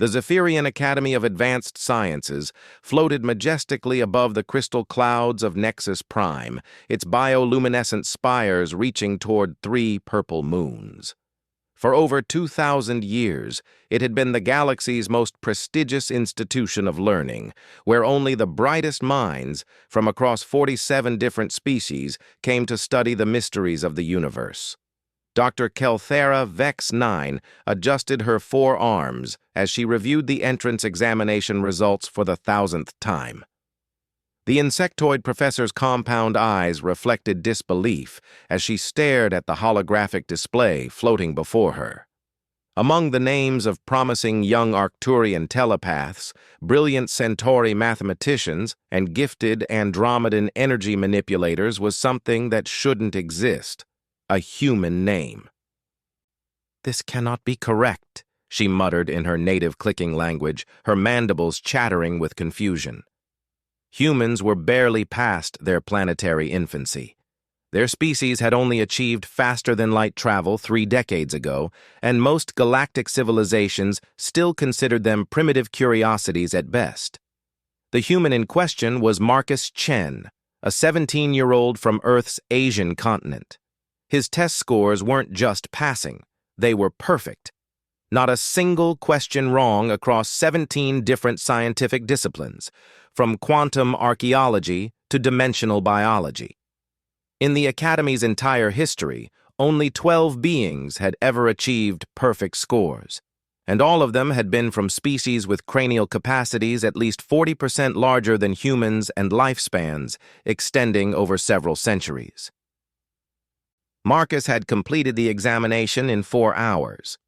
The Zephyrian Academy of Advanced Sciences floated majestically above the crystal clouds of Nexus Prime, its bioluminescent spires reaching toward 3 purple moons. For over 2,000 years, it had been the galaxy's most prestigious institution of learning, where only the brightest minds from across 47 different species came to study the mysteries of the universe. Dr. Kelthera Vex 9 adjusted her 4 arms as she reviewed the entrance examination results for the 1,000th time. The insectoid professor's compound eyes reflected disbelief as she stared at the holographic display floating before her. Among the names of promising young Arcturian telepaths, brilliant Centauri mathematicians, and gifted Andromedan energy manipulators was something that shouldn't exist: a human name. "This cannot be correct," she muttered in her native clicking language, her mandibles chattering with confusion. Humans were barely past their planetary infancy. Their species had only achieved faster-than-light travel 3 decades ago, and most galactic civilizations still considered them primitive curiosities at best. The human in question was Marcus Chen, a 17-year-old from Earth's Asian continent. His test scores weren't just passing, they were perfect. Not a single question wrong across 17 different scientific disciplines, from quantum archaeology to dimensional biology. In the Academy's entire history, only 12 beings had ever achieved perfect scores, and all of them had been from species with cranial capacities at least 40% larger than humans and lifespans extending over several centuries. Marcus had completed the examination in 4 hours.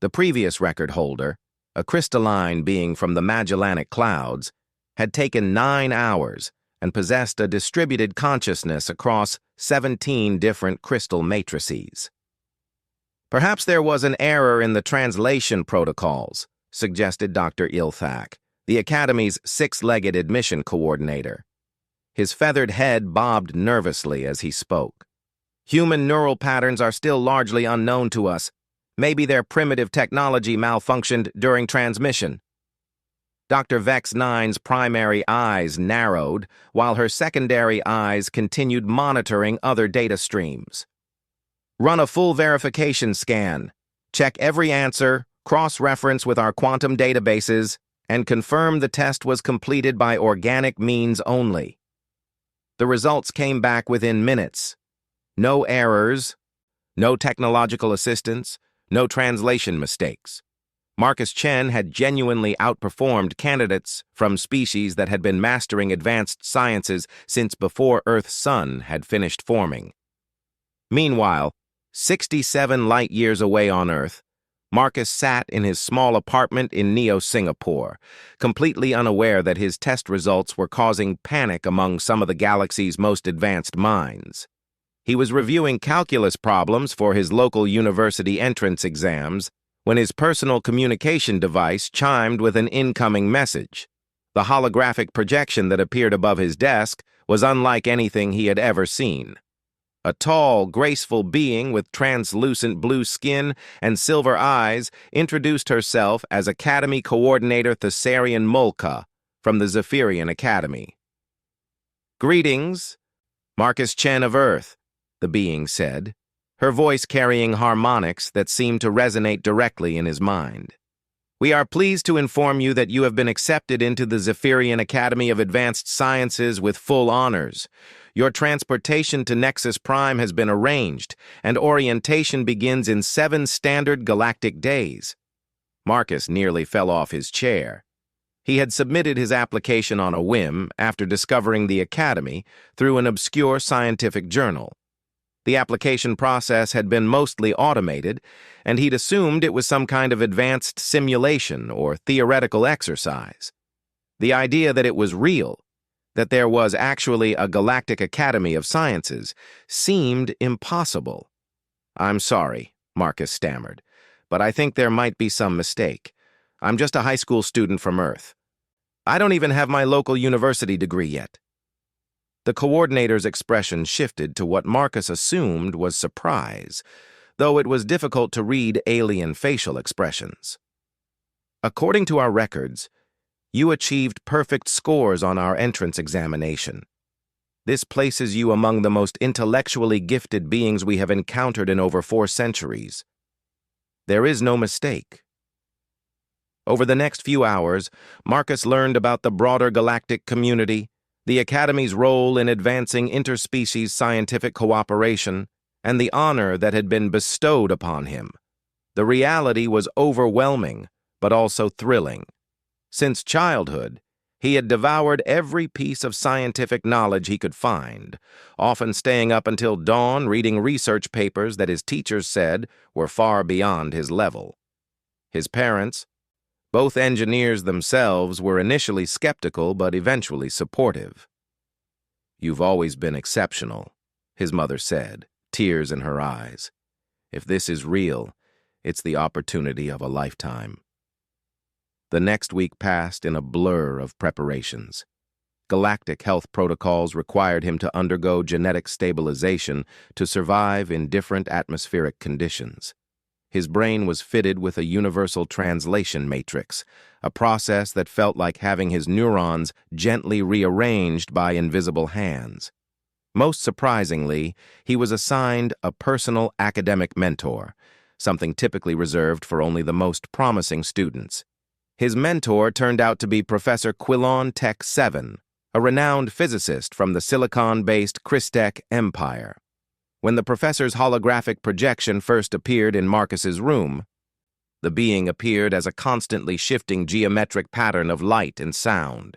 The previous record holder, a crystalline being from the Magellanic Clouds, had taken 9 hours and possessed a distributed consciousness across 17 different crystal matrices. "Perhaps there was an error in the translation protocols," suggested Dr. Ilthak, the Academy's 6-legged admission coordinator. His feathered head bobbed nervously as he spoke. "Human neural patterns are still largely unknown to us. Maybe their primitive technology malfunctioned during transmission." Dr. Vex 9's primary eyes narrowed, while her secondary eyes continued monitoring other data streams. "Run a full verification scan. Check every answer, cross-reference with our quantum databases, and confirm the test was completed by organic means only." The results came back within minutes. No errors, no technological assistance, no translation mistakes. Marcus Chen had genuinely outperformed candidates from species that had been mastering advanced sciences since before Earth's sun had finished forming. Meanwhile, 67 light-years away on Earth, Marcus sat in his small apartment in Neo-Singapore, completely unaware that his test results were causing panic among some of the galaxy's most advanced minds. He was reviewing calculus problems for his local university entrance exams when his personal communication device chimed with an incoming message. The holographic projection that appeared above his desk was unlike anything he had ever seen. A tall, graceful being with translucent blue skin and silver eyes introduced herself as Academy Coordinator Thessarian Mulka from the Zephyrian Academy. "Greetings, Marcus Chen of Earth," the being said, her voice carrying harmonics that seemed to resonate directly in his mind. "We are pleased to inform you that you have been accepted into the Zephyrian Academy of Advanced Sciences with full honors. Your transportation to Nexus Prime has been arranged, and orientation begins in 7 standard galactic days." Marcus nearly fell off his chair. He had submitted his application on a whim after discovering the Academy through an obscure scientific journal. The application process had been mostly automated, and he'd assumed it was some kind of advanced simulation or theoretical exercise. The idea that it was real, that there was actually a Galactic Academy of Sciences, seemed impossible. "I'm sorry," Marcus stammered, "but I think there might be some mistake. I'm just a high school student from Earth. I don't even have my local university degree yet." The coordinator's expression shifted to what Marcus assumed was surprise, though it was difficult to read alien facial expressions. According to our records, you achieved perfect scores on our entrance examination. This places you among the most intellectually gifted beings we have encountered in over 4 centuries. There is no mistake. Over the next few hours, Marcus learned about the broader galactic community, the Academy's role in advancing interspecies scientific cooperation, and the honor that had been bestowed upon him. The reality was overwhelming, but also thrilling. Since childhood, he had devoured every piece of scientific knowledge he could find, often staying up until dawn reading research papers that his teachers said were far beyond his level. His parents, both engineers themselves, were initially skeptical but eventually supportive. "You've always been exceptional," his mother said, tears in her eyes. "If this is real, it's the opportunity of a lifetime." The next week passed in a blur of preparations. Galactic health protocols required him to undergo genetic stabilization to survive in different atmospheric conditions. His brain was fitted with a universal translation matrix, a process that felt like having his neurons gently rearranged by invisible hands. Most surprisingly, he was assigned a personal academic mentor, something typically reserved for only the most promising students. His mentor turned out to be Professor Quilon Tech 7, a renowned physicist from the silicon-based Crystech Empire. When the professor's holographic projection first appeared in Marcus's room, the being appeared as a constantly shifting geometric pattern of light and sound.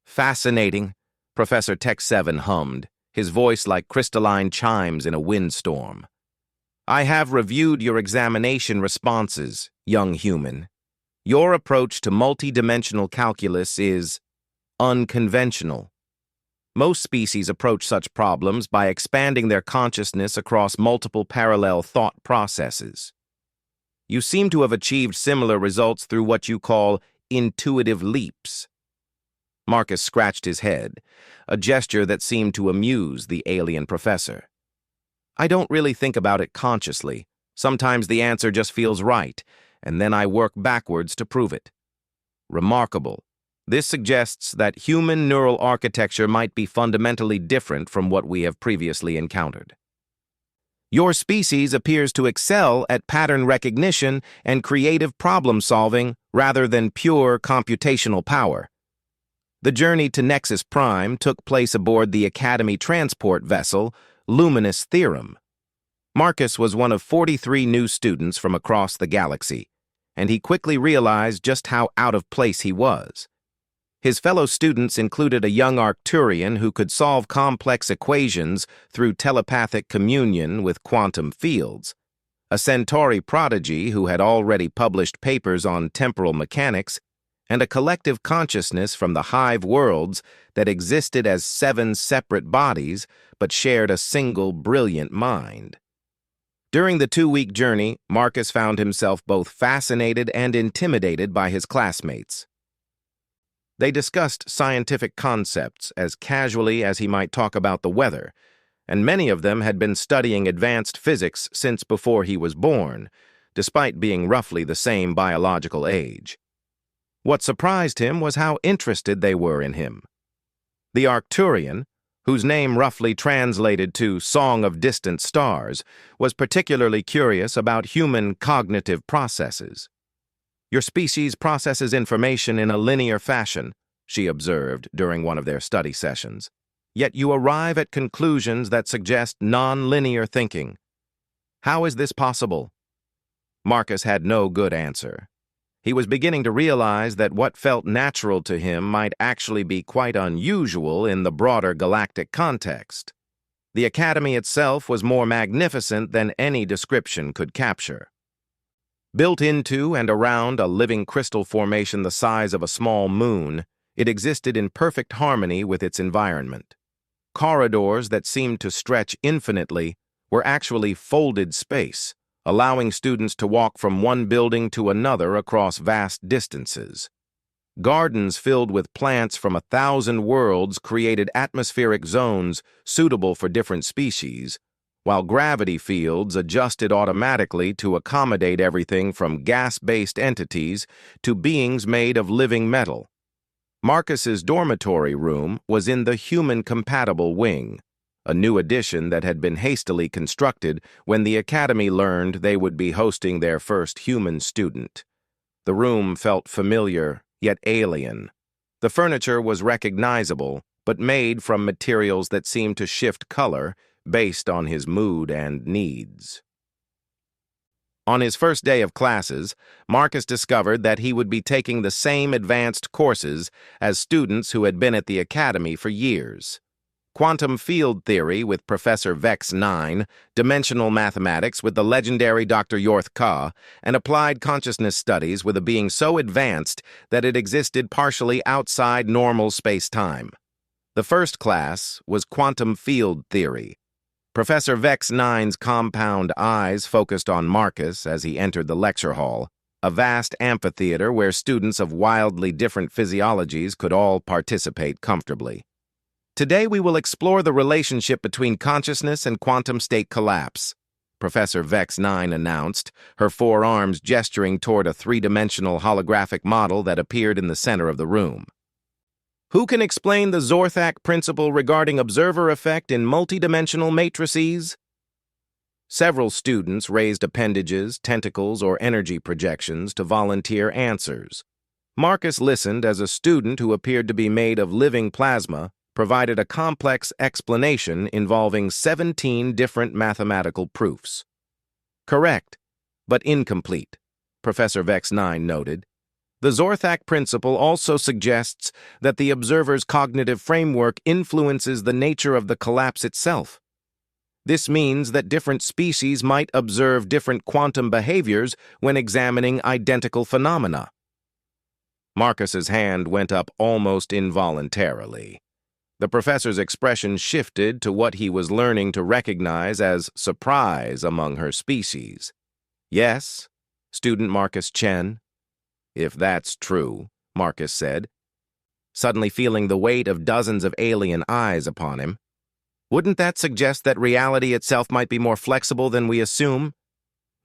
"Fascinating," Professor Tech 7 hummed, his voice like crystalline chimes in a windstorm. "I have reviewed your examination responses, young human. Your approach to multidimensional calculus is unconventional. Most species approach such problems by expanding their consciousness across multiple parallel thought processes. You seem to have achieved similar results through what you call intuitive leaps." Marcus scratched his head, a gesture that seemed to amuse the alien professor. "I don't really think about it consciously. Sometimes the answer just feels right, and then I work backwards to prove it." "Remarkable. This suggests that human neural architecture might be fundamentally different from what we have previously encountered. Your species appears to excel at pattern recognition and creative problem-solving rather than pure computational power." The journey to Nexus Prime took place aboard the Academy transport vessel, Luminous Theorem. Marcus was one of 43 new students from across the galaxy, and he quickly realized just how out of place he was. His fellow students included a young Arcturian who could solve complex equations through telepathic communion with quantum fields, a Centauri prodigy who had already published papers on temporal mechanics, and a collective consciousness from the hive worlds that existed as 7 separate bodies but shared a single brilliant mind. During the 2-week journey, Marcus found himself both fascinated and intimidated by his classmates. They discussed scientific concepts as casually as he might talk about the weather, and many of them had been studying advanced physics since before he was born, despite being roughly the same biological age. What surprised him was how interested they were in him. The Arcturian, whose name roughly translated to Song of Distant Stars, was particularly curious about human cognitive processes. "Your species processes information in a linear fashion," she observed during one of their study sessions. "Yet you arrive at conclusions that suggest non-linear thinking. How is this possible?" Marcus had no good answer. He was beginning to realize that what felt natural to him might actually be quite unusual in the broader galactic context. The Academy itself was more magnificent than any description could capture. Built into and around a living crystal formation the size of a small moon, it existed in perfect harmony with its environment. Corridors that seemed to stretch infinitely were actually folded space, allowing students to walk from one building to another across vast distances. Gardens filled with plants from 1,000 worlds created atmospheric zones suitable for different species, while gravity fields adjusted automatically to accommodate everything from gas-based entities to beings made of living metal. Marcus's dormitory room was in the human-compatible wing, a new addition that had been hastily constructed when the Academy learned they would be hosting their first human student. The room felt familiar, yet alien. The furniture was recognizable, but made from materials that seemed to shift color based on his mood and needs. On his first day of classes, Marcus discovered that he would be taking the same advanced courses as students who had been at the Academy for years. Quantum field theory with Professor Vex 9, dimensional mathematics with the legendary Dr. Yorth Ka, and applied consciousness studies with a being so advanced that it existed partially outside normal space-time. The first class was quantum field theory. Professor Vex 9's compound eyes focused on Marcus as he entered the lecture hall, a vast amphitheater where students of wildly different physiologies could all participate comfortably. Today we will explore the relationship between consciousness and quantum state collapse, Professor Vex 9 announced, her forearms gesturing toward a three-dimensional holographic model that appeared in the center of the room. Who can explain the Zorthak principle regarding observer effect in multidimensional matrices? Several students raised appendages, tentacles, or energy projections to volunteer answers. Marcus listened as a student who appeared to be made of living plasma provided a complex explanation involving 17 different mathematical proofs. Correct, but incomplete, Professor Vex 9 noted. The Zorthak principle also suggests that the observer's cognitive framework influences the nature of the collapse itself. This means that different species might observe different quantum behaviors when examining identical phenomena. Marcus's hand went up almost involuntarily. The professor's expression shifted to what he was learning to recognize as surprise among her species. Yes, student Marcus Chen. If that's true, Marcus said, suddenly feeling the weight of dozens of alien eyes upon him. Wouldn't that suggest that reality itself might be more flexible than we assume?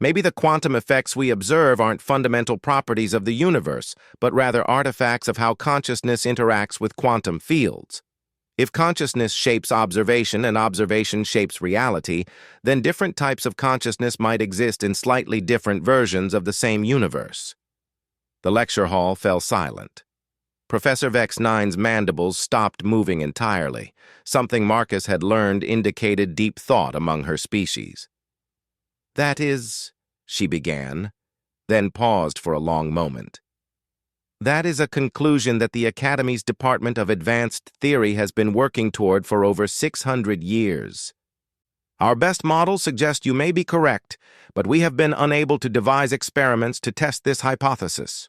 Maybe the quantum effects we observe aren't fundamental properties of the universe, but rather artifacts of how consciousness interacts with quantum fields. If consciousness shapes observation and observation shapes reality, then different types of consciousness might exist in slightly different versions of the same universe. The lecture hall fell silent. Professor Vex 9's mandibles stopped moving entirely. Something Marcus had learned indicated deep thought among her species. That is, she began, then paused for a long moment. That is a conclusion that the Academy's Department of Advanced Theory has been working toward for over 600 years. Our best models suggest you may be correct, but we have been unable to devise experiments to test this hypothesis.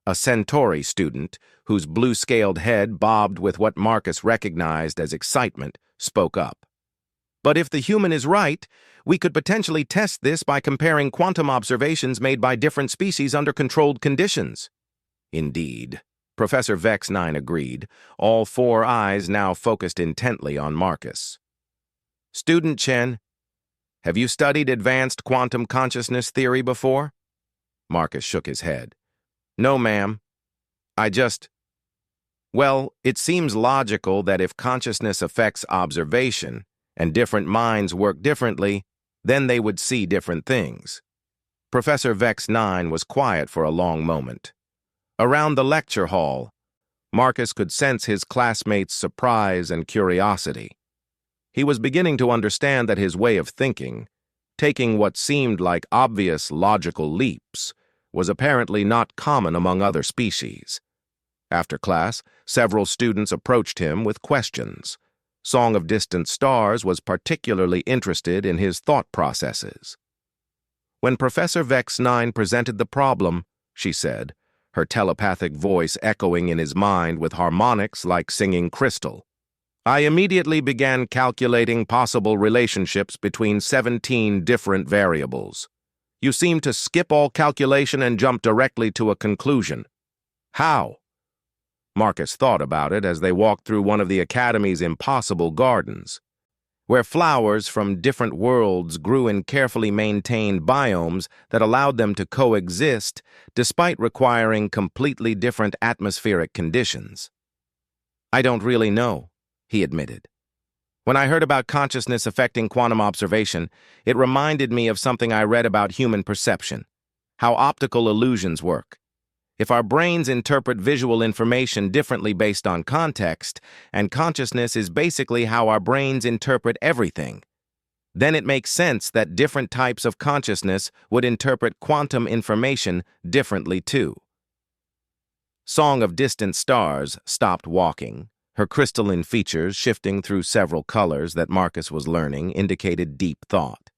A Centauri student, whose blue-scaled head bobbed with what Marcus recognized as excitement, spoke up. But if the human is right, we could potentially test this by comparing quantum observations made by different species under controlled conditions. Indeed, Professor Vex 9 agreed, all four eyes now focused intently on Marcus. Student Chen, have you studied advanced quantum consciousness theory before? Marcus shook his head. No, ma'am. Well, it seems logical that if consciousness affects observation and different minds work differently, then they would see different things. Professor Vex 9 was quiet for a long moment. Around the lecture hall, Marcus could sense his classmates' surprise and curiosity. He was beginning to understand that his way of thinking, taking what seemed like obvious logical leaps, was apparently not common among other species. After class, several students approached him with questions. Song of Distant Stars was particularly interested in his thought processes. When Professor Vex 9 presented the problem, she said, her telepathic voice echoing in his mind with harmonics like singing crystal, I immediately began calculating possible relationships between 17 different variables. You seem to skip all calculation and jump directly to a conclusion. How? Marcus thought about it as they walked through one of the Academy's impossible gardens. where flowers from different worlds grew in carefully maintained biomes that allowed them to coexist despite requiring completely different atmospheric conditions. "I don't really know," he admitted. "When I heard about consciousness affecting quantum observation, it reminded me of something I read about human perception, how optical illusions work. If our brains interpret visual information differently based on context, and consciousness is basically how our brains interpret everything, then it makes sense that different types of consciousness would interpret quantum information differently too." Song of Distant Stars stopped walking. Her crystalline features, shifting through several colors that Marcus was learning, indicated deep thought.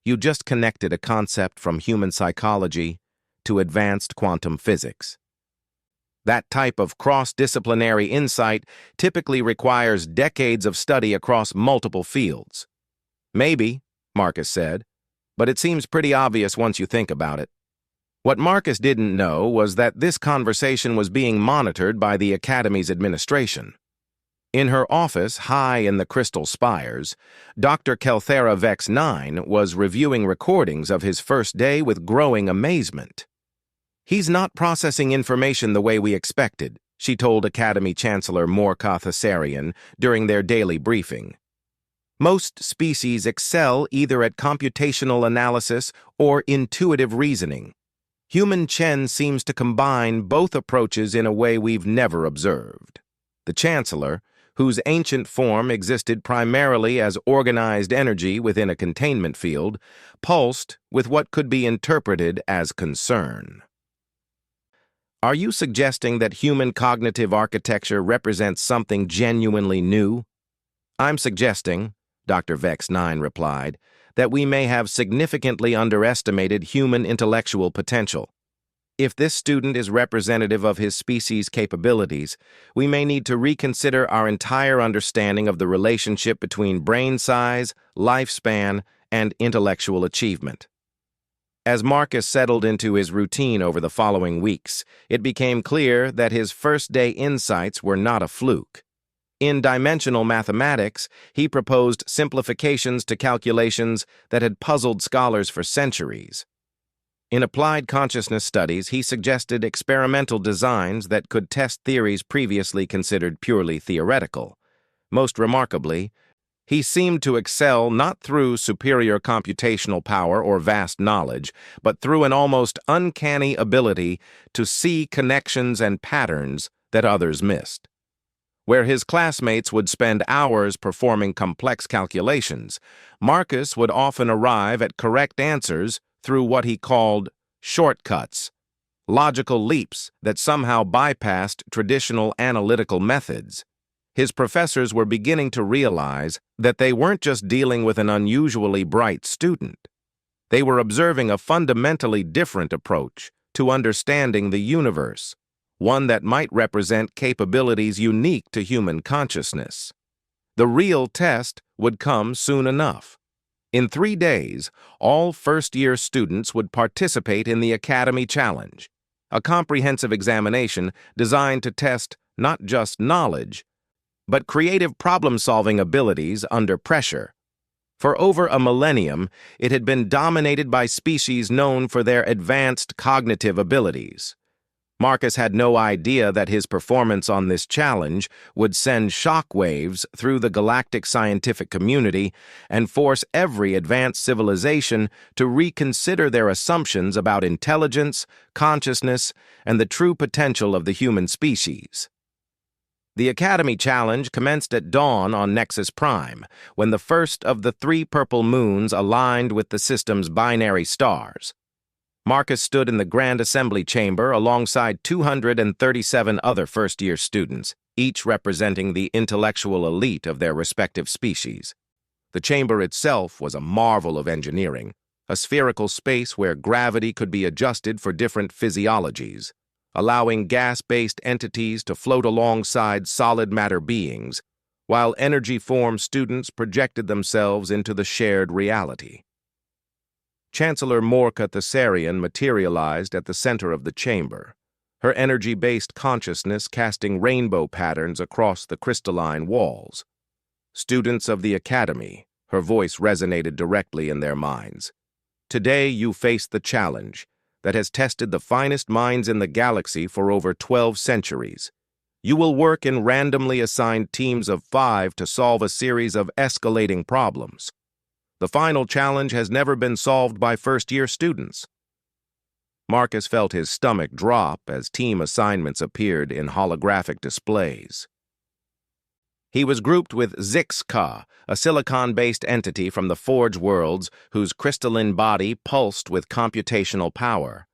"You just connected a concept from human psychology to advanced quantum physics. That type of cross-disciplinary insight typically requires decades of study across multiple fields." "Maybe," Marcus said, "but it seems pretty obvious once you think about it." What Marcus didn't know was that this conversation was being monitored by the Academy's administration. In her office, high in the crystal spires, Dr. Kelthera Vex 9 was reviewing recordings of his first day with growing amazement. "He's not processing information the way we expected," she told Academy Chancellor Morka Thessarian during their daily briefing. "Most species excel either at computational analysis or intuitive reasoning. Human Chen seems to combine both approaches in a way we've never observed." The Chancellor, whose ancient form existed primarily as organized energy within a containment field, pulsed with what could be interpreted as concern. "Are you suggesting that human cognitive architecture represents something genuinely new?" "I'm suggesting," Dr. Vex 9 replied, "that we may have significantly underestimated human intellectual potential. If this student is representative of his species' capabilities, we may need to reconsider our entire understanding of the relationship between brain size, lifespan, and intellectual achievement." As Marcus settled into his routine over the following weeks, it became clear that his first-day insights were not a fluke. In dimensional mathematics, he proposed simplifications to calculations that had puzzled scholars for centuries. In applied consciousness studies, he suggested experimental designs that could test theories previously considered purely theoretical. Most remarkably, he seemed to excel not through superior computational power or vast knowledge, but through an almost uncanny ability to see connections and patterns that others missed. Where his classmates would spend hours performing complex calculations, Marcus would often arrive at correct answers through what he called shortcuts, logical leaps that somehow bypassed traditional analytical methods. His professors were beginning to realize that they weren't just dealing with an unusually bright student. They were observing a fundamentally different approach to understanding the universe, one that might represent capabilities unique to human consciousness. The real test would come soon enough. In 3 days, all first-year students would participate in the Academy Challenge, a comprehensive examination designed to test not just knowledge, but creative problem-solving abilities under pressure. For over a millennium, it had been dominated by species known for their advanced cognitive abilities. Marcus had no idea that his performance on this challenge would send shockwaves through the galactic scientific community and force every advanced civilization to reconsider their assumptions about intelligence, consciousness, and the true potential of the human species. The Academy Challenge commenced at dawn on Nexus Prime, when the first of the 3 purple moons aligned with the system's binary stars. Marcus stood in the Grand Assembly Chamber alongside 237 other first-year students, each representing the intellectual elite of their respective species. The chamber itself was a marvel of engineering, a spherical space where gravity could be adjusted for different physiologies, allowing gas-based entities to float alongside solid matter beings, while energy-form students projected themselves into the shared reality. Chancellor Morka Thessarian materialized at the center of the chamber, her energy-based consciousness casting rainbow patterns across the crystalline walls. Students of the Academy, her voice resonated directly in their minds. Today you face the challenge that has tested the finest minds in the galaxy for over 12 centuries. You will work in randomly assigned teams of 5 to solve a series of escalating problems. The final challenge has never been solved by first-year students. Marcus felt his stomach drop as team assignments appeared in holographic displays. He was grouped with Zix-Ka, a silicon-based entity from the Forge worlds whose crystalline body pulsed with computational power.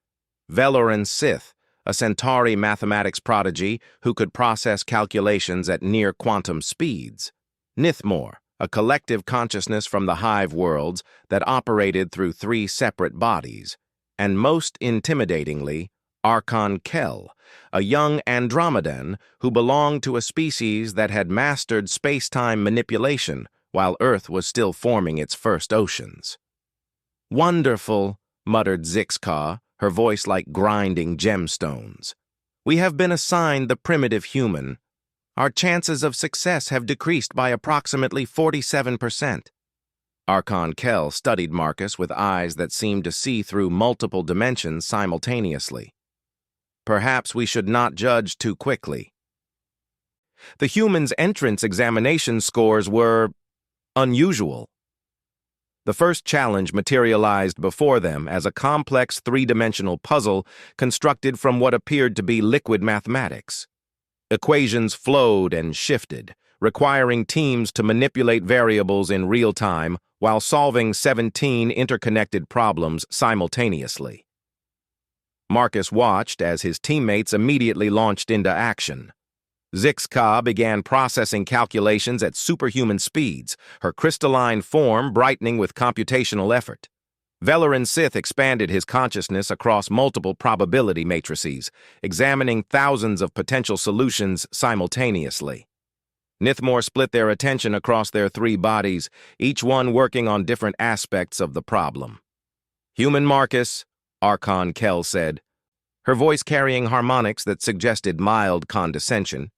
Veloran Sith, a Centauri mathematics prodigy who could process calculations at near-quantum speeds. Nithmor, a collective consciousness from the Hive worlds that operated through 3 separate bodies. And most intimidatingly, Archon Kell, a young Andromedan who belonged to a species that had mastered space-time manipulation while Earth was still forming its first oceans. "Wonderful," muttered Zix-Ka, her voice like grinding gemstones. "We have been assigned the primitive human. Our chances of success have decreased by approximately 47%. Archon Kell studied Marcus with eyes that seemed to see through multiple dimensions simultaneously. "Perhaps we should not judge too quickly." The humans' entrance examination scores were unusual. The first challenge materialized before them as a complex 3-dimensional puzzle constructed from what appeared to be liquid mathematics. Equations flowed and shifted, requiring teams to manipulate variables in real time while solving 17 interconnected problems simultaneously. Marcus watched as his teammates immediately launched into action. Zix-Ka began processing calculations at superhuman speeds, her crystalline form brightening with computational effort. Veloran Sith expanded his consciousness across multiple probability matrices, examining thousands of potential solutions simultaneously. Nithmor split their attention across their 3 bodies, each one working on different aspects of the problem. "Human Marcus," Archon Kell said, her voice carrying harmonics that suggested mild condescension,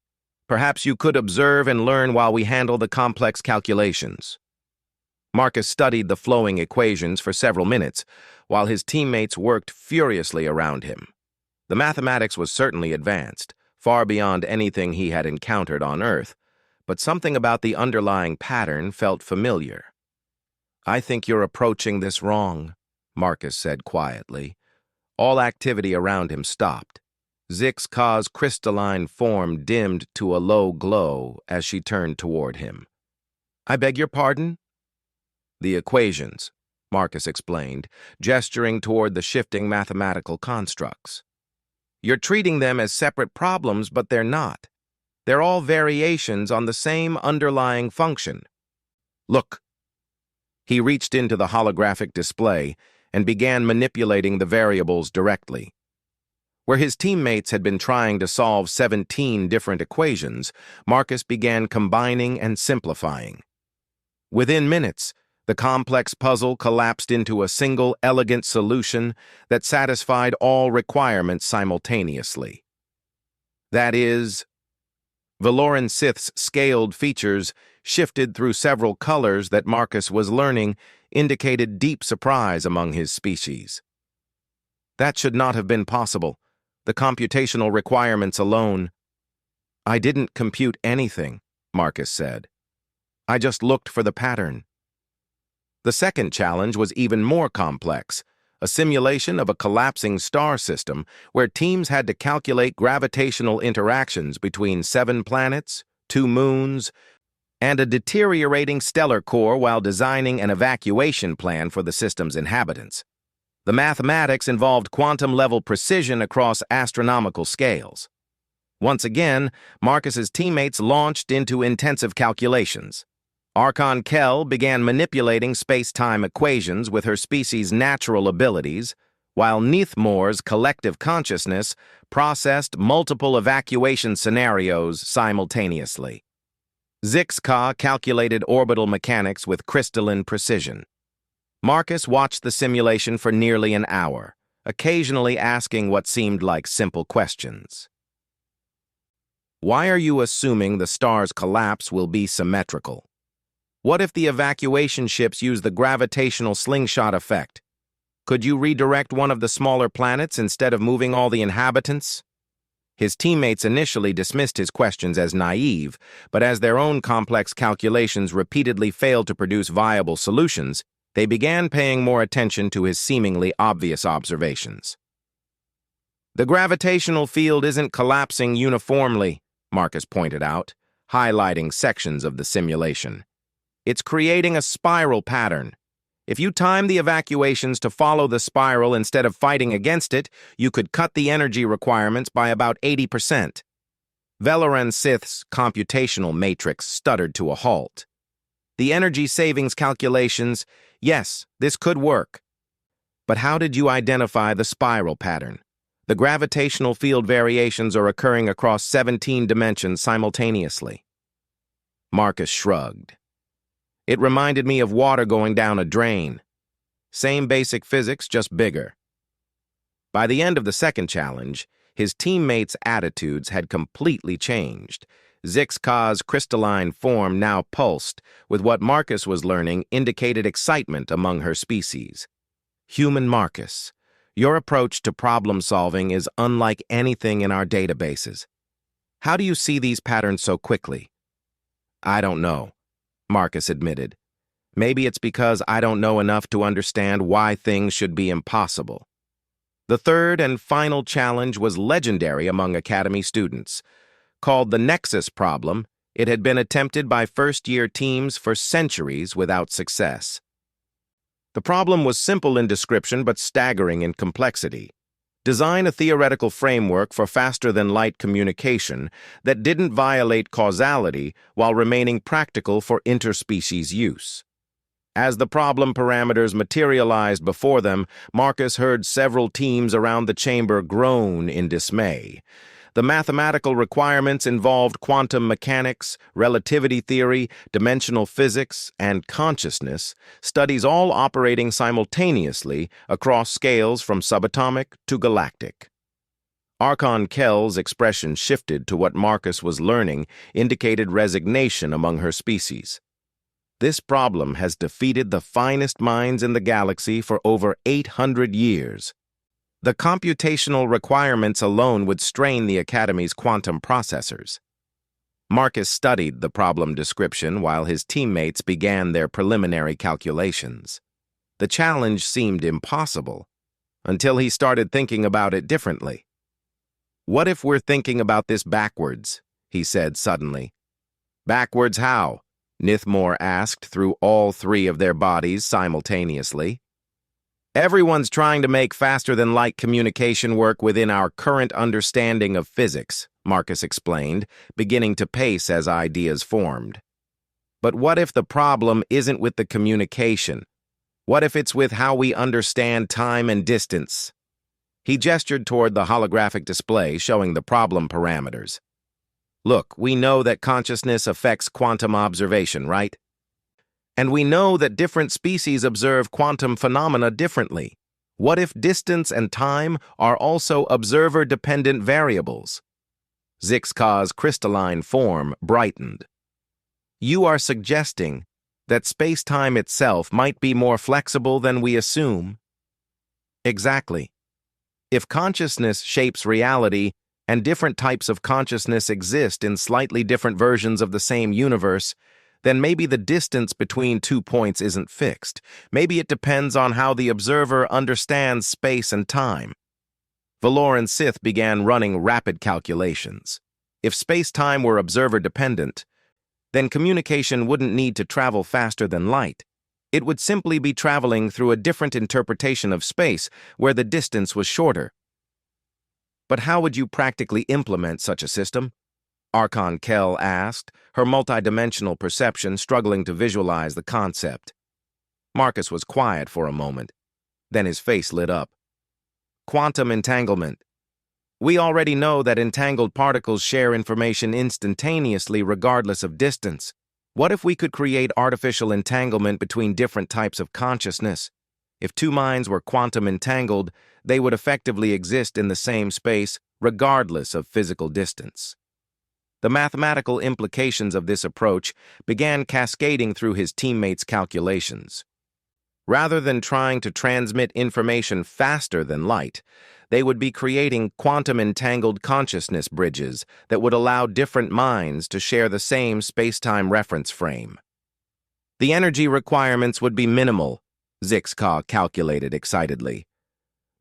"perhaps you could observe and learn while we handle the complex calculations." Marcus studied the flowing equations for several minutes, while his teammates worked furiously around him. The mathematics was certainly advanced, far beyond anything he had encountered on Earth, but something about the underlying pattern felt familiar. "I think you're approaching this wrong," Marcus said quietly. All activity around him stopped. Zix-Ka's crystalline form dimmed to a low glow as she turned toward him. "I beg your pardon?" "The equations," Marcus explained, gesturing toward the shifting mathematical constructs. "You're treating them as separate problems, but they're not. They're all variations on the same underlying function. Look." He reached into the holographic display and began manipulating the variables directly. Where his teammates had been trying to solve 17 different equations, Marcus began combining and simplifying. Within minutes, the complex puzzle collapsed into a single elegant solution that satisfied all requirements simultaneously. That is, Veloran Sith's scaled features shifted through several colors that Marcus was learning indicated deep surprise among his species. That should not have been possible. The computational requirements alone. "I didn't compute anything," Marcus said. "I just looked for the pattern." The second challenge was even more complex, a simulation of a collapsing star system where teams had to calculate gravitational interactions between 7 planets, 2 moons, and a deteriorating stellar core while designing an evacuation plan for the system's inhabitants. The mathematics involved quantum-level precision across astronomical scales. Once again, Marcus's teammates launched into intensive calculations. Archon Kell began manipulating space-time equations with her species' natural abilities, while Nithmor's collective consciousness processed multiple evacuation scenarios simultaneously. Zix-Ka calculated orbital mechanics with crystalline precision. Marcus watched the simulation for nearly an hour, occasionally asking what seemed like simple questions. "Why are you assuming the star's collapse will be symmetrical?" What if the evacuation ships use the gravitational slingshot effect? Could you redirect one of the smaller planets instead of moving all the inhabitants? His teammates initially dismissed his questions as naive, but as their own complex calculations repeatedly failed to produce viable solutions, they began paying more attention to his seemingly obvious observations. The gravitational field isn't collapsing uniformly, Marcus pointed out, highlighting sections of the simulation. It's creating a spiral pattern. If you time the evacuations to follow the spiral instead of fighting against it, you could cut the energy requirements by about 80%. Velaran Sith's computational matrix stuttered to a halt. The energy savings calculations, yes, this could work. But how did you identify the spiral pattern? The gravitational field variations are occurring across 17 dimensions simultaneously. Marcus shrugged. It reminded me of water going down a drain. Same basic physics, just bigger. By the end of the second challenge, his teammates' attitudes had completely changed. Zixka's crystalline form now pulsed, with what Marcus was learning indicated excitement among her species. Human Marcus, your approach to problem-solving is unlike anything in our databases. How do you see these patterns so quickly? I don't know, Marcus admitted. Maybe it's because I don't know enough to understand why things should be impossible. The third and final challenge was legendary among Academy students. Called the Nexus Problem, it had been attempted by first-year teams for centuries without success. The problem was simple in description but staggering in complexity. Design a theoretical framework for faster-than-light communication that didn't violate causality while remaining practical for interspecies use. As the problem parameters materialized before them, Marcus heard several teams around the chamber groan in dismay. The mathematical requirements involved quantum mechanics, relativity theory, dimensional physics, and consciousness, studies all operating simultaneously across scales from subatomic to galactic. Archon Kell's expression shifted to what Marcus was learning, indicated resignation among her species. This problem has defeated the finest minds in the galaxy for over 800 years. The computational requirements alone would strain the Academy's quantum processors. Marcus studied the problem description while his teammates began their preliminary calculations. The challenge seemed impossible, until he started thinking about it differently. What if we're thinking about this backwards? He said suddenly. Backwards how? Nithmore asked through all three of their bodies simultaneously. Everyone's trying to make faster-than-light communication work within our current understanding of physics, Marcus explained, beginning to pace as ideas formed. But what if the problem isn't with the communication? What if it's with how we understand time and distance? He gestured toward the holographic display showing the problem parameters. Look, we know that consciousness affects quantum observation, right? And we know that different species observe quantum phenomena differently. What if distance and time are also observer-dependent variables? Zixka's crystalline form brightened. You are suggesting that space-time itself might be more flexible than we assume? Exactly. If consciousness shapes reality, and different types of consciousness exist in slightly different versions of the same universe, then maybe the distance between 2 points isn't fixed. Maybe it depends on how the observer understands space and time. Valoran Sith began running rapid calculations. If space-time were observer-dependent, then communication wouldn't need to travel faster than light. It would simply be traveling through a different interpretation of space where the distance was shorter. But how would you practically implement such a system? Archon Kell asked, her multidimensional perception struggling to visualize the concept. Marcus was quiet for a moment. Then his face lit up. Quantum entanglement. We already know that entangled particles share information instantaneously regardless of distance. What if we could create artificial entanglement between different types of consciousness? If two minds were quantum entangled, they would effectively exist in the same space regardless of physical distance. The mathematical implications of this approach began cascading through his teammates' calculations. Rather than trying to transmit information faster than light, they would be creating quantum-entangled consciousness bridges that would allow different minds to share the same space-time reference frame. The energy requirements would be minimal, Zixka calculated excitedly.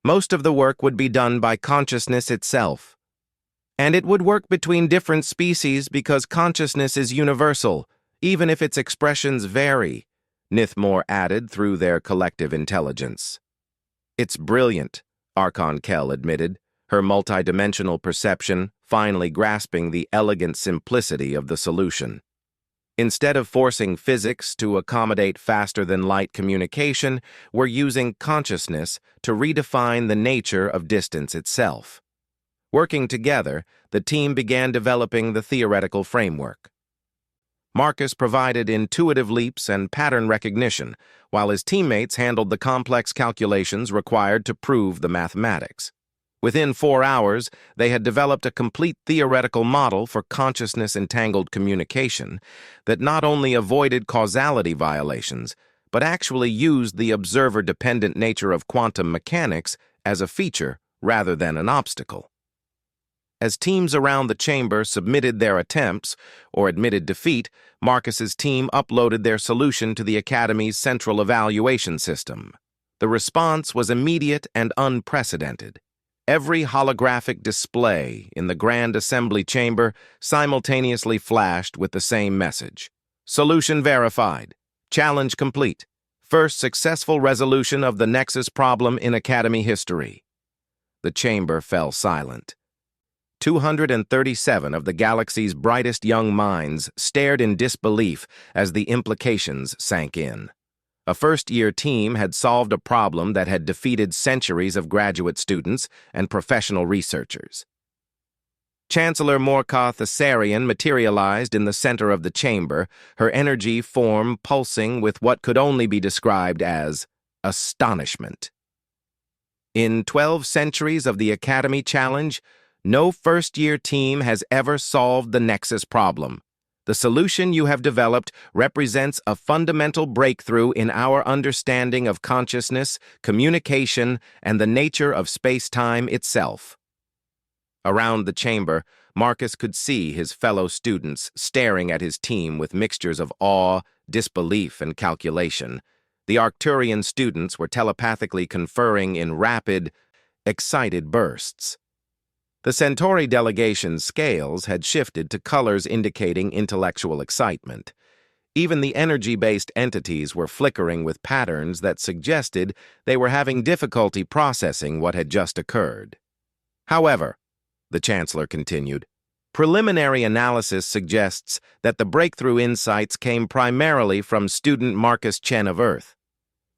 Most of the work would be done by consciousness itself. And it would work between different species because consciousness is universal, even if its expressions vary, Nithmore added through their collective intelligence. It's brilliant, Archon Kell admitted, her multidimensional perception finally grasping the elegant simplicity of the solution. Instead of forcing physics to accommodate faster-than-light communication, we're using consciousness to redefine the nature of distance itself. Working together, the team began developing the theoretical framework. Marcus provided intuitive leaps and pattern recognition, while his teammates handled the complex calculations required to prove the mathematics. Within 4 hours, they had developed a complete theoretical model for consciousness-entangled communication that not only avoided causality violations, but actually used the observer-dependent nature of quantum mechanics as a feature rather than an obstacle. As teams around the chamber submitted their attempts or admitted defeat, Marcus's team uploaded their solution to the Academy's central evaluation system. The response was immediate and unprecedented. Every holographic display in the Grand Assembly Chamber simultaneously flashed with the same message. Solution verified. Challenge complete. First successful resolution of the Nexus problem in Academy history. The chamber fell silent. 237 of the galaxy's brightest young minds stared in disbelief as the implications sank in. A first-year team had solved a problem that had defeated centuries of graduate students and professional researchers. Chancellor Morka Thessarian materialized in the center of the chamber, her energy form pulsing with what could only be described as astonishment. In 12 centuries of the Academy Challenge, no first-year team has ever solved the Nexus problem. The solution you have developed represents a fundamental breakthrough in our understanding of consciousness, communication, and the nature of space-time itself. Around the chamber, Marcus could see his fellow students staring at his team with mixtures of awe, disbelief, and calculation. The Arcturian students were telepathically conferring in rapid, excited bursts. The Centauri delegation's scales had shifted to colors indicating intellectual excitement. Even the energy-based entities were flickering with patterns that suggested they were having difficulty processing what had just occurred. However, the Chancellor continued, preliminary analysis suggests that the breakthrough insights came primarily from student Marcus Chen of Earth.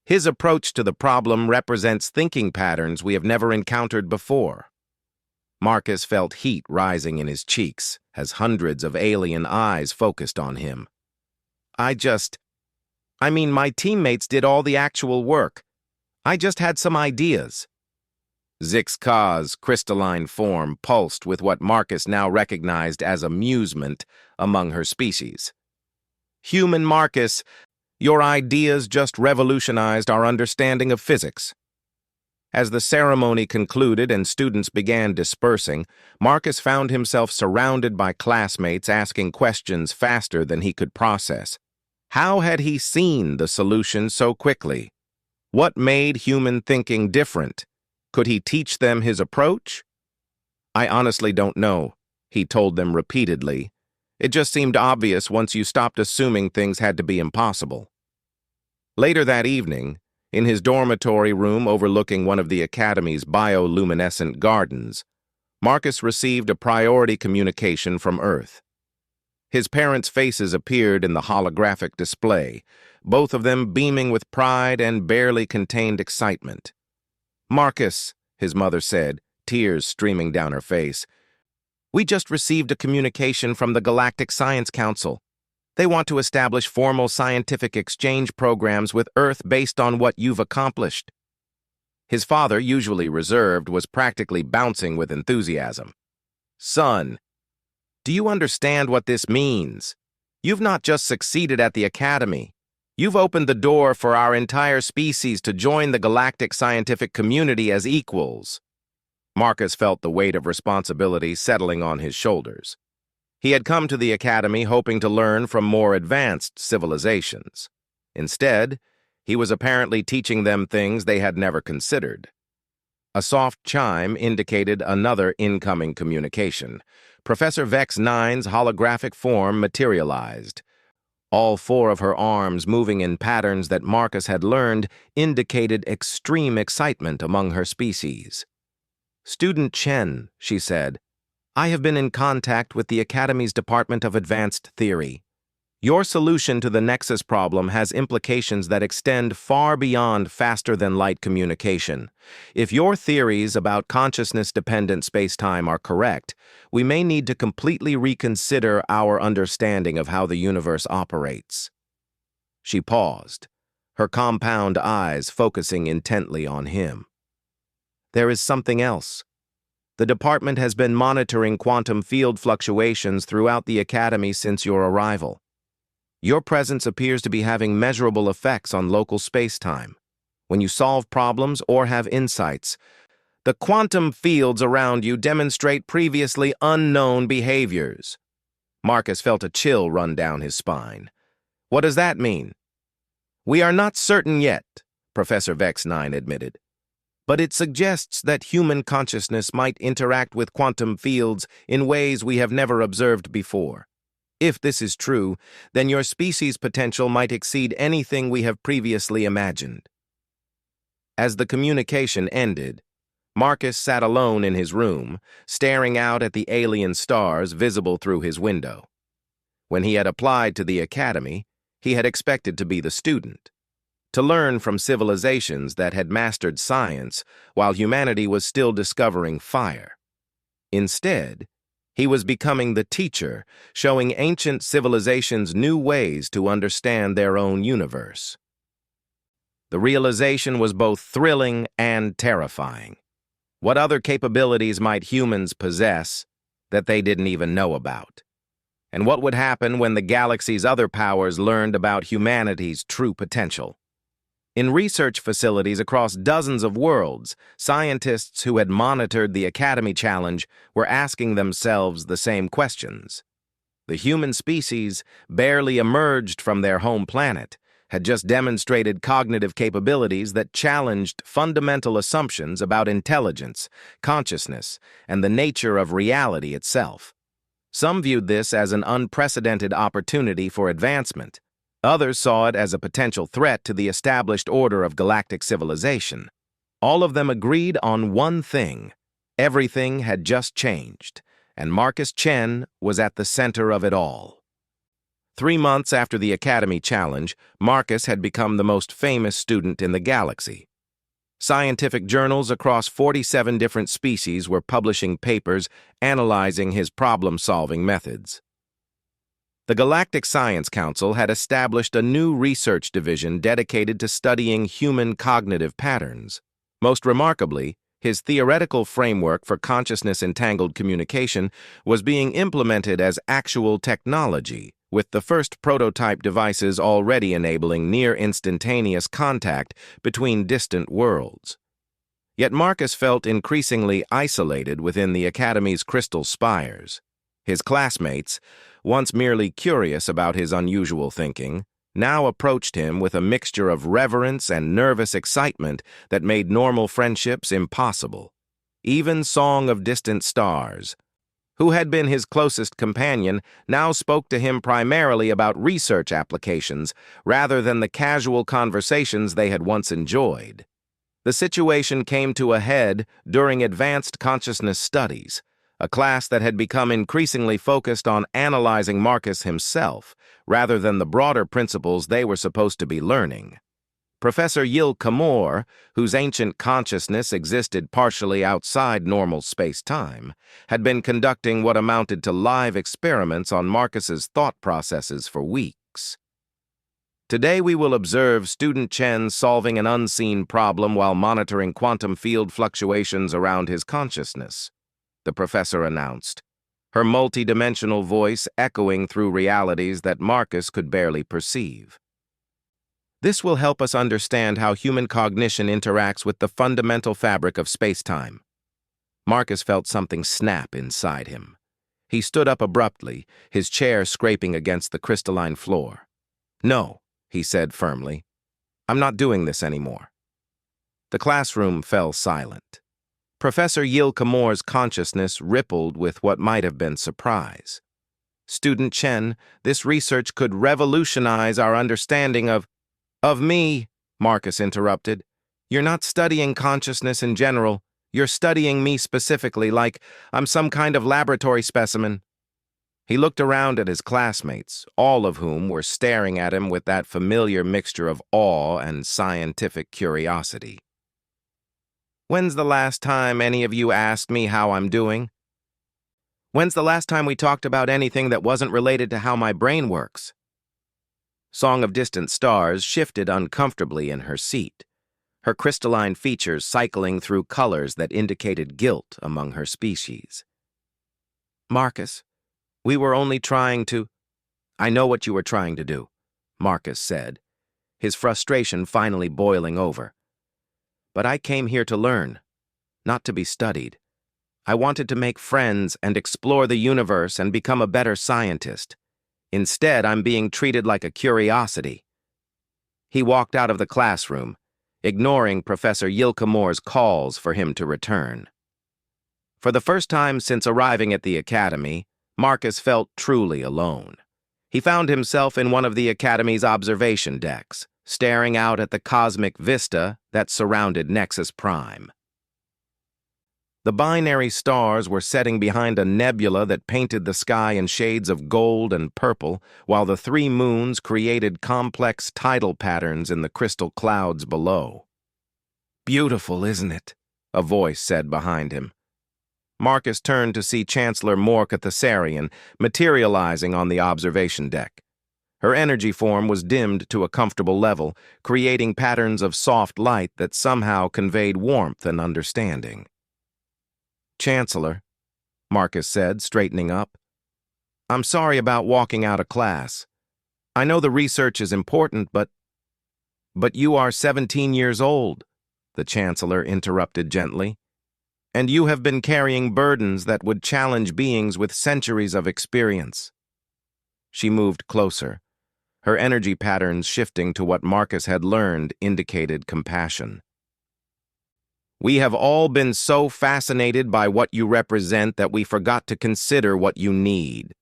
His approach to the problem represents thinking patterns we have never encountered before. Marcus felt heat rising in his cheeks as hundreds of alien eyes focused on him. My teammates did all the actual work. I just had some ideas. Zixka's crystalline form pulsed with what Marcus now recognized as amusement among her species. Human Marcus, your ideas just revolutionized our understanding of physics. As the ceremony concluded and students began dispersing, Marcus found himself surrounded by classmates asking questions faster than he could process. How had he seen the solution so quickly? What made human thinking different? Could he teach them his approach? I honestly don't know, he told them repeatedly. It just seemed obvious once you stopped assuming things had to be impossible. Later that evening, in his dormitory room overlooking one of the Academy's bioluminescent gardens, Marcus received a priority communication from Earth. His parents' faces appeared in the holographic display, both of them beaming with pride and barely contained excitement. Marcus, his mother said, tears streaming down her face, we just received a communication from the Galactic Science Council. They want to establish formal scientific exchange programs with Earth based on what you've accomplished. His father, usually reserved, was practically bouncing with enthusiasm. Son, Do you understand what this means? You've not just succeeded at the Academy. You've opened the door for our entire species to join the galactic scientific community as equals. Marcus felt the weight of responsibility settling on his shoulders. He had come to the Academy hoping to learn from more advanced civilizations. Instead, he was apparently teaching them things they had never considered. A soft chime indicated another incoming communication. Professor Vex 9's holographic form materialized. All four of her arms moving in patterns that Marcus had learned indicated extreme excitement among her species. "Student Chen," she said, "I have been in contact with the Academy's Department of Advanced Theory. Your solution to the Nexus problem has implications that extend far beyond faster-than-light communication. If your theories about consciousness-dependent spacetime are correct, we may need to completely reconsider our understanding of how the universe operates." She paused, her compound eyes focusing intently on him. "There is something else. The department has been monitoring quantum field fluctuations throughout the Academy since your arrival. Your presence appears to be having measurable effects on local spacetime. When you solve problems or have insights, the quantum fields around you demonstrate previously unknown behaviors." Marcus felt a chill run down his spine. "What does that mean?" "We are not certain yet," Professor Vex 9 admitted. "But it suggests that human consciousness might interact with quantum fields in ways we have never observed before. If this is true, then your species' potential might exceed anything we have previously imagined." As the communication ended, Marcus sat alone in his room, staring out at the alien stars visible through his window. When he had applied to the Academy, he had expected to be the student, to learn from civilizations that had mastered science while humanity was still discovering fire. Instead, he was becoming the teacher, showing ancient civilizations new ways to understand their own universe. The realization was both thrilling and terrifying. What other capabilities might humans possess that they didn't even know about? And what would happen when the galaxy's other powers learned about humanity's true potential? In research facilities across dozens of worlds, scientists who had monitored the Academy Challenge were asking themselves the same questions. The human species, barely emerged from their home planet, had just demonstrated cognitive capabilities that challenged fundamental assumptions about intelligence, consciousness, and the nature of reality itself. Some viewed this as an unprecedented opportunity for advancement. Others saw it as a potential threat to the established order of galactic civilization. All of them agreed on one thing: everything had just changed, and Marcus Chen was at the center of it all. 3 months after the Academy Challenge, Marcus had become the most famous student in the galaxy. Scientific journals across 47 different species were publishing papers analyzing his problem-solving methods. The Galactic Science Council had established a new research division dedicated to studying human cognitive patterns. Most remarkably, his theoretical framework for consciousness-entangled communication was being implemented as actual technology, with the first prototype devices already enabling near-instantaneous contact between distant worlds. Yet Marcus felt increasingly isolated within the Academy's crystal spires. His classmates, once merely curious about his unusual thinking, now approached him with a mixture of reverence and nervous excitement that made normal friendships impossible. Even Song of Distant Stars, who had been his closest companion, now spoke to him primarily about research applications rather than the casual conversations they had once enjoyed. The situation came to a head during advanced consciousness studies, a class that had become increasingly focused on analyzing Marcus himself, rather than the broader principles they were supposed to be learning. Professor Yil Kamor, whose ancient consciousness existed partially outside normal space-time, had been conducting what amounted to live experiments on Marcus's thought processes for weeks. Today we will observe Student Chen solving an unseen problem while monitoring quantum field fluctuations around his consciousness, the professor announced, her multi-dimensional voice echoing through realities that Marcus could barely perceive. This will help us understand how human cognition interacts with the fundamental fabric of space-time. Marcus felt something snap inside him. He stood up abruptly, his chair scraping against the crystalline floor. "No," he said firmly. "I'm not doing this anymore." The classroom fell silent. Professor Yilkamore's consciousness rippled with what might have been surprise. "Student Chen, this research could revolutionize our understanding of me," Marcus interrupted. "You're not studying consciousness in general. You're studying me specifically, like I'm some kind of laboratory specimen." He looked around at his classmates, all of whom were staring at him with that familiar mixture of awe and scientific curiosity. "When's the last time any of you asked me how I'm doing? When's the last time we talked about anything that wasn't related to how my brain works?" Song of Distant Stars shifted uncomfortably in her seat, her crystalline features cycling through colors that indicated guilt among her species. "Marcus, we were only trying to—" "I know what you were trying to do," Marcus said, his frustration finally boiling over. "But I came here to learn, not to be studied. I wanted to make friends and explore the universe and become a better scientist. Instead, I'm being treated like a curiosity." He walked out of the classroom, ignoring Professor Yilkamore's calls for him to return. For the first time since arriving at the academy, Marcus felt truly alone. He found himself in one of the academy's observation decks, staring out at the cosmic vista that surrounded Nexus Prime. The binary stars were setting behind a nebula that painted the sky in shades of gold and purple, while the three moons created complex tidal patterns in the crystal clouds below. "Beautiful, isn't it?" a voice said behind him. Marcus turned to see Chancellor Morka Thessarian materializing on the observation deck. Her energy form was dimmed to a comfortable level, creating patterns of soft light that somehow conveyed warmth and understanding. "Chancellor," Marcus said, straightening up, "I'm sorry about walking out of class. I know the research is important, but you are 17 years old," the Chancellor interrupted gently, "and you have been carrying burdens that would challenge beings with centuries of experience." She moved closer. Her energy patterns shifting to what Marcus had learned indicated compassion. "We have all been so fascinated by what you represent that we forgot to consider what you need."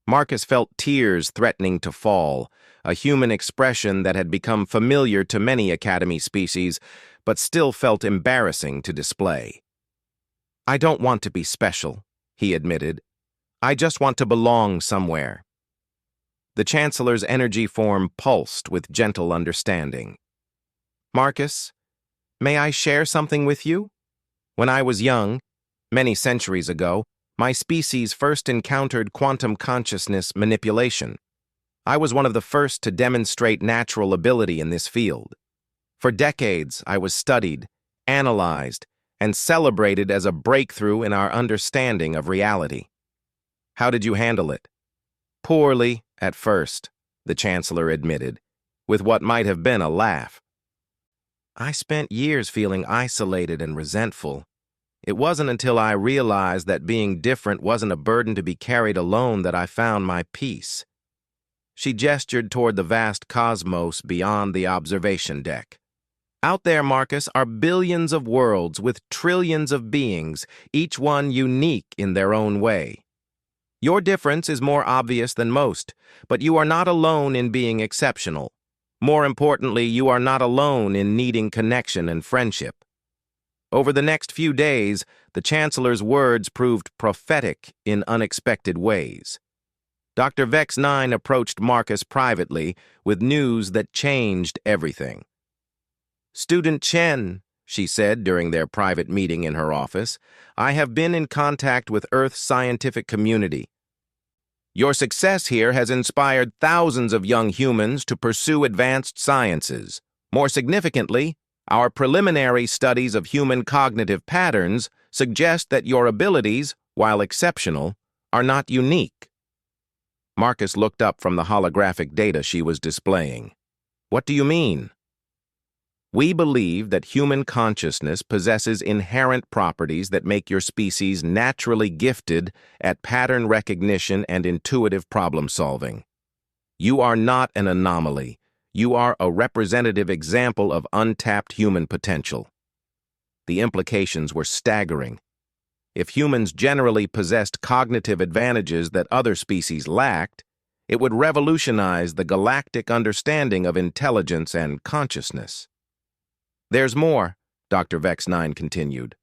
Marcus felt tears threatening to fall, a human expression that had become familiar to many Academy species, but still felt embarrassing to display. "I don't want to be special," he admitted. "I just want to belong somewhere." The Chancellor's energy form pulsed with gentle understanding. "Marcus, may I share something with you? When I was young, many centuries ago, my species first encountered quantum consciousness manipulation. I was one of the first to demonstrate natural ability in this field. For decades, I was studied, analyzed, and celebrated as a breakthrough in our understanding of reality. How did you handle it?" "Poorly, at first," the Chancellor admitted, with what might have been a laugh. "I spent years feeling isolated and resentful. It wasn't until I realized that being different wasn't a burden to be carried alone that I found my peace." She gestured toward the vast cosmos beyond the observation deck. "Out there, Marcus, are billions of worlds with trillions of beings, each one unique in their own way. Your difference is more obvious than most, but you are not alone in being exceptional. More importantly, you are not alone in needing connection and friendship." Over the next few days, the Chancellor's words proved prophetic in unexpected ways. Dr. Vex 9 approached Marcus privately with news that changed everything. "Student Chen," she said during their private meeting in her office, "I have been in contact with Earth's scientific community. Your success here has inspired thousands of young humans to pursue advanced sciences. More significantly, our preliminary studies of human cognitive patterns suggest that your abilities, while exceptional, are not unique. Marcus looked up from the holographic data she was displaying. What do you mean? We believe that human consciousness possesses inherent properties that make your species naturally gifted at pattern recognition and intuitive problem solving. You are not an anomaly. You are a representative example of untapped human potential. The implications were staggering. If humans generally possessed cognitive advantages that other species lacked, it would revolutionize the galactic understanding of intelligence and consciousness. There's more, Dr. Vex-9 continued.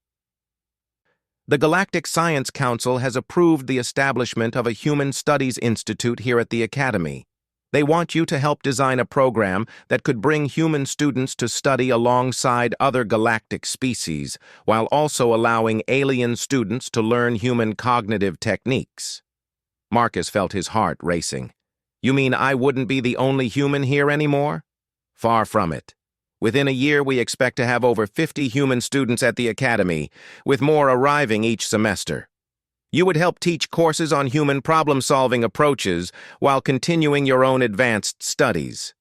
The Galactic Science Council has approved the establishment of a Human Studies Institute here at the Academy. They want you to help design a program that could bring human students to study alongside other galactic species, while also allowing alien students to learn human cognitive techniques. Marcus felt his heart racing. You mean I wouldn't be the only human here anymore? Far from it. Within a year, we expect to have over 50 human students at the Academy, with more arriving each semester. You would help teach courses on human problem-solving approaches while continuing your own advanced studies.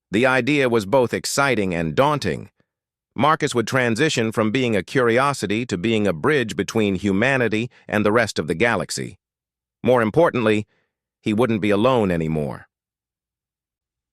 The idea was both exciting and daunting. Marcus would transition from being a curiosity to being a bridge between humanity and the rest of the galaxy. More importantly, he wouldn't be alone anymore.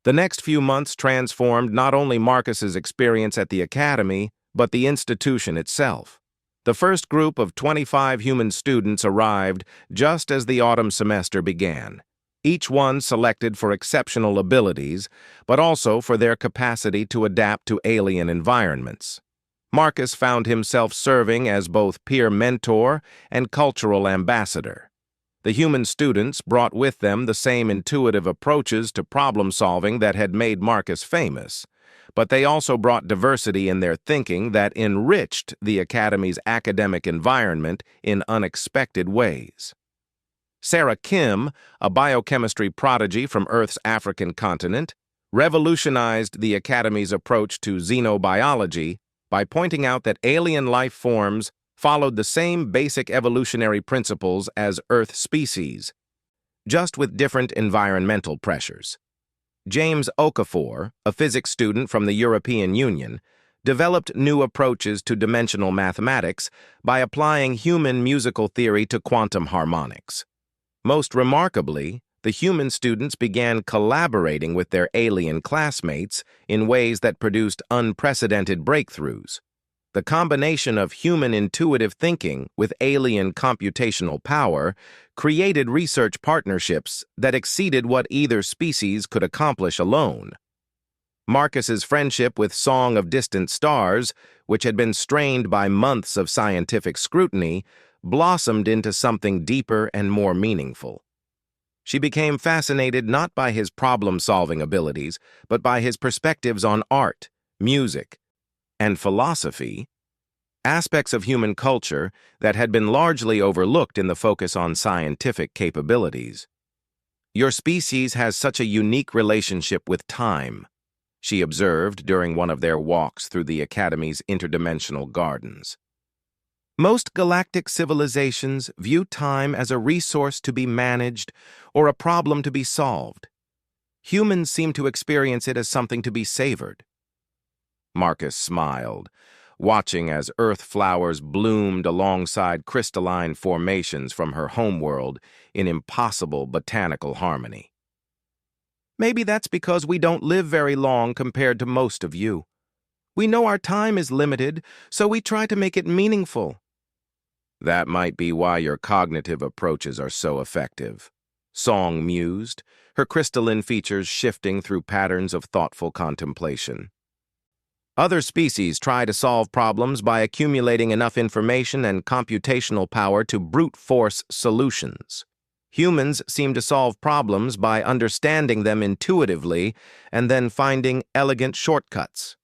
The next few months transformed not only Marcus's experience at the Academy, but the institution itself. The first group of 25 human students arrived just as the autumn semester began, each one selected for exceptional abilities, but also for their capacity to adapt to alien environments. Marcus found himself serving as both peer mentor and cultural ambassador. The human students brought with them the same intuitive approaches to problem-solving that had made Marcus famous, but they also brought diversity in their thinking that enriched the Academy's academic environment in unexpected ways. Sarah Kim, a biochemistry prodigy from Earth's African continent, revolutionized the Academy's approach to xenobiology by pointing out that alien life forms followed the same basic evolutionary principles as Earth species, just with different environmental pressures. James Okafor, a physics student from the European Union, developed new approaches to dimensional mathematics by applying human musical theory to quantum harmonics. Most remarkably, the human students began collaborating with their alien classmates in ways that produced unprecedented breakthroughs. The combination of human intuitive thinking with alien computational power created research partnerships that exceeded what either species could accomplish alone. Marcus's friendship with Song of Distant Stars, which had been strained by months of scientific scrutiny, blossomed into something deeper and more meaningful. She became fascinated not by his problem-solving abilities, but by his perspectives on art, music, and philosophy, aspects of human culture that had been largely overlooked in the focus on scientific capabilities. Your species has such a unique relationship with time, she observed during one of their walks through the Academy's interdimensional gardens. Most galactic civilizations view time as a resource to be managed or a problem to be solved. Humans seem to experience it as something to be savored. Marcus smiled, watching as earth flowers bloomed alongside crystalline formations from her homeworld in impossible botanical harmony. Maybe that's because we don't live very long compared to most of you. We know our time is limited, so we try to make it meaningful. That might be why your cognitive approaches are so effective, Song mused, her crystalline features shifting through patterns of thoughtful contemplation. Other species try to solve problems by accumulating enough information and computational power to brute force solutions. Humans seem to solve problems by understanding them intuitively and then finding elegant shortcuts.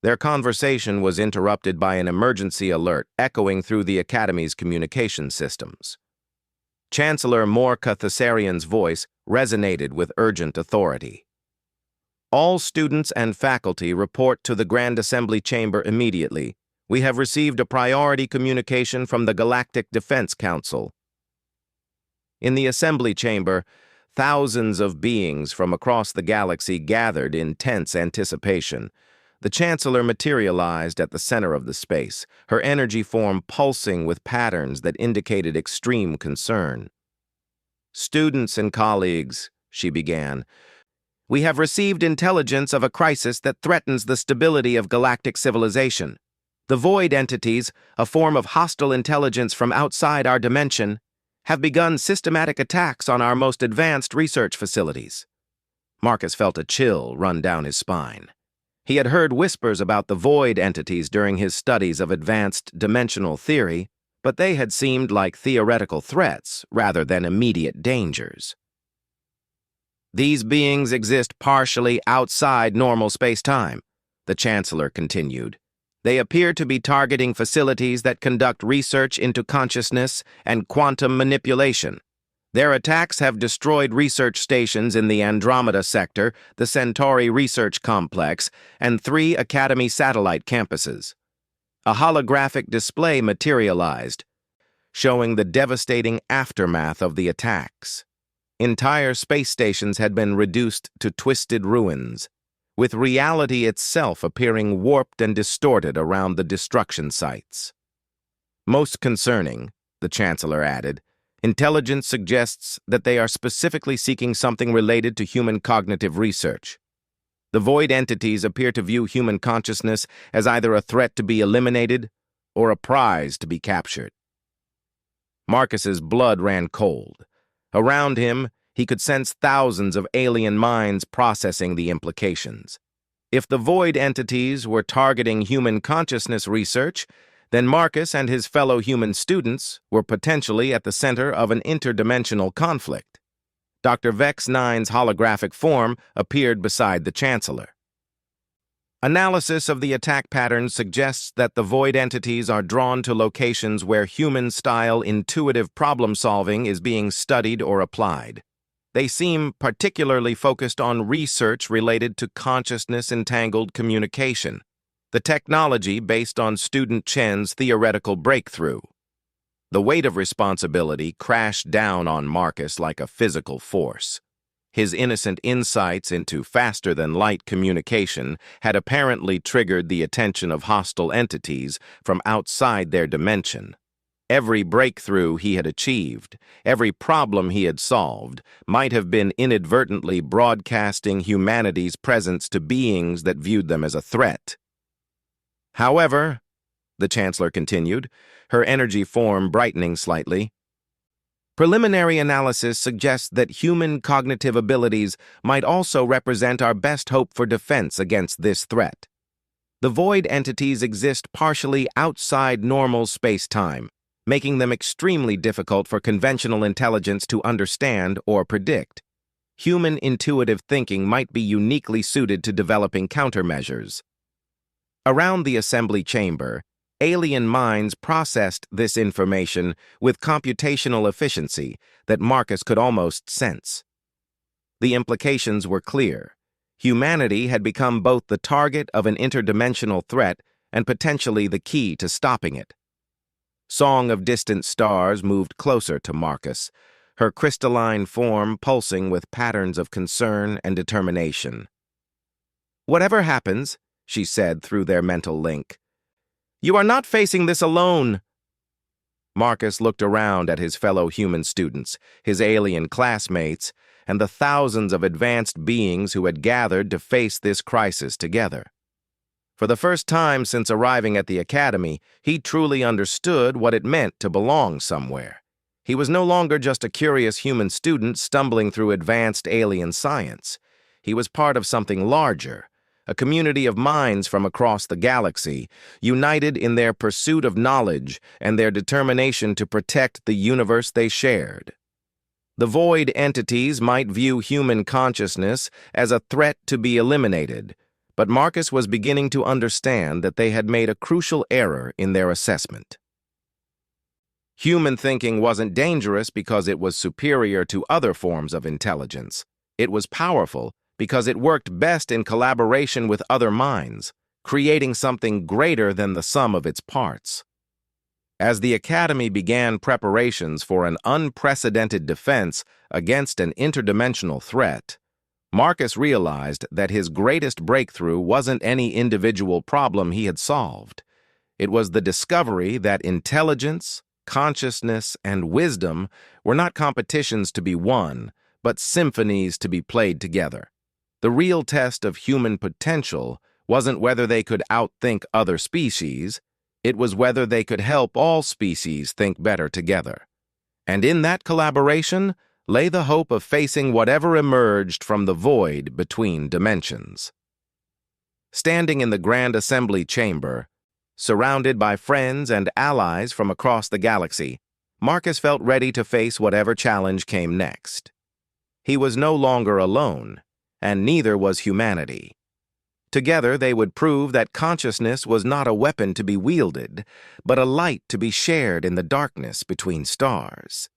Their conversation was interrupted by an emergency alert echoing through the Academy's communication systems. Chancellor Morka Thessarian's voice resonated with urgent authority. All students and faculty report to the Grand Assembly Chamber immediately. We have received a priority communication from the Galactic Defense Council. In the assembly chamber, thousands of beings from across the galaxy gathered in tense anticipation. The Chancellor materialized at the center of the space, her energy form pulsing with patterns that indicated extreme concern. "Students and colleagues," she began, "we have received intelligence of a crisis that threatens the stability of galactic civilization. The void entities, a form of hostile intelligence from outside our dimension, have begun systematic attacks on our most advanced research facilities." Marcus felt a chill run down his spine. He had heard whispers about the void entities during his studies of advanced dimensional theory, but they had seemed like theoretical threats rather than immediate dangers. "These beings exist partially outside normal space-time," the Chancellor continued. "They appear to be targeting facilities that conduct research into consciousness and quantum manipulation. Their attacks have destroyed research stations in the Andromeda sector, the Centauri Research Complex, and 3 Academy satellite campuses. A holographic display materialized, showing the devastating aftermath of the attacks. Entire space stations had been reduced to twisted ruins, with reality itself appearing warped and distorted around the destruction sites. Most concerning, the Chancellor added, intelligence suggests that they are specifically seeking something related to human cognitive research. The void entities appear to view human consciousness as either a threat to be eliminated or a prize to be captured. Marcus's blood ran cold. Around him, he could sense thousands of alien minds processing the implications. If the void entities were targeting human consciousness research, then Marcus and his fellow human students were potentially at the center of an interdimensional conflict. Dr. Vex 9's holographic form appeared beside the Chancellor. Analysis of the attack patterns suggests that the void entities are drawn to locations where human-style intuitive problem-solving is being studied or applied. They seem particularly focused on research related to consciousness-entangled communication, the technology based on student Chen's theoretical breakthrough. The weight of responsibility crashed down on Marcus like a physical force. His innocent insights into faster-than-light communication had apparently triggered the attention of hostile entities from outside their dimension. Every breakthrough he had achieved, every problem he had solved, might have been inadvertently broadcasting humanity's presence to beings that viewed them as a threat. However, the Chancellor continued, her energy form brightening slightly, preliminary analysis suggests that human cognitive abilities might also represent our best hope for defense against this threat. The void entities exist partially outside normal space-time, making them extremely difficult for conventional intelligence to understand or predict. Human intuitive thinking might be uniquely suited to developing countermeasures. Around the assembly chamber, alien minds processed this information with computational efficiency that Marcus could almost sense. The implications were clear. Humanity had become both the target of an interdimensional threat and potentially the key to stopping it. Song of Distant Stars moved closer to Marcus, her crystalline form pulsing with patterns of concern and determination. "Whatever happens," she said through their mental link, "you are not facing this alone." Marcus looked around at his fellow human students, his alien classmates, and the thousands of advanced beings who had gathered to face this crisis together. For the first time since arriving at the Academy, he truly understood what it meant to belong somewhere. He was no longer just a curious human student stumbling through advanced alien science. He was part of something larger, a community of minds from across the galaxy, united in their pursuit of knowledge and their determination to protect the universe they shared. The void entities might view human consciousness as a threat to be eliminated, but Marcus was beginning to understand that they had made a crucial error in their assessment. Human thinking wasn't dangerous because it was superior to other forms of intelligence. It was powerful because it worked best in collaboration with other minds, creating something greater than the sum of its parts. As the Academy began preparations for an unprecedented defense against an interdimensional threat, Marcus realized that his greatest breakthrough wasn't any individual problem he had solved. It was the discovery that intelligence, consciousness, and wisdom were not competitions to be won, but symphonies to be played together. The real test of human potential wasn't whether they could outthink other species, it was whether they could help all species think better together. And in that collaboration lay the hope of facing whatever emerged from the void between dimensions. Standing in the Grand Assembly Chamber, surrounded by friends and allies from across the galaxy, Marcus felt ready to face whatever challenge came next. He was no longer alone, and neither was humanity. Together they would prove that consciousness was not a weapon to be wielded, but a light to be shared in the darkness between stars.